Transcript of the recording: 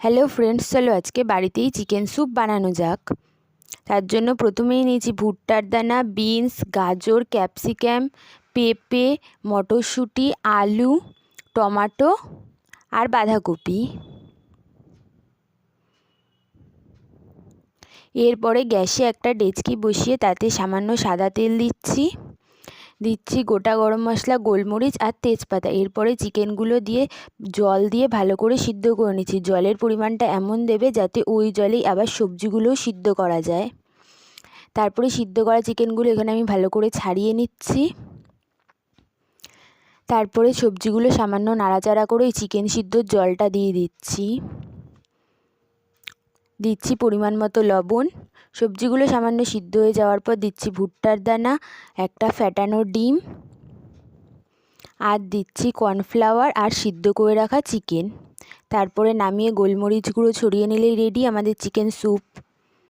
Hello friends, চলো আজকে বাড়িতেই চিকেন স্যুপ বানানো যাক। তার জন্য প্রথমেই নিয়েছি ভুট্টার দানা, বিনস, গাজর, ক্যাপসিকাম, পেঁপে, মটরশুঁটি, আলু, টমেটো আর বাঁধাকপি। এরপরে গ্যাসে একটা ডেচকি বসিয়ে তাতে সামান্য সাদা তেল দিচ্ছি গোটা গরম মশলা, গোলমরিচ আর তেজপাতা। এরপরে চিকেনগুলো দিয়ে জল দিয়ে ভালো করে সিদ্ধ করে নিচ্ছি। জলের পরিমাণটা এমন দেবে যাতে ওই জলেই আবার সবজিগুলোও সিদ্ধ করা যায়। তারপরে সিদ্ধ করা চিকেনগুলো এখানে আমি ভালো করে ছাড়িয়ে নিচ্ছি। তারপরে সবজিগুলো সামান্য নাড়াচাড়া করে ওই চিকেন সিদ্ধর জলটা দিয়ে দিচ্ছি পরিমাণ মতো লবণ। সবজিগুলো সামান্য সিদ্ধ হয়ে যাওয়ার পর দিচ্ছি ভুট্টার দানা, একটা ফ্যাটানো ডিম আর দিচ্ছি কর্নফ্লাওয়ার আর সিদ্ধ করে রাখা চিকেন। তারপরে নামিয়ে গোলমরিচ গুঁড়ো ছড়িয়ে নিলেই রেডি আমাদের চিকেন স্যুপ।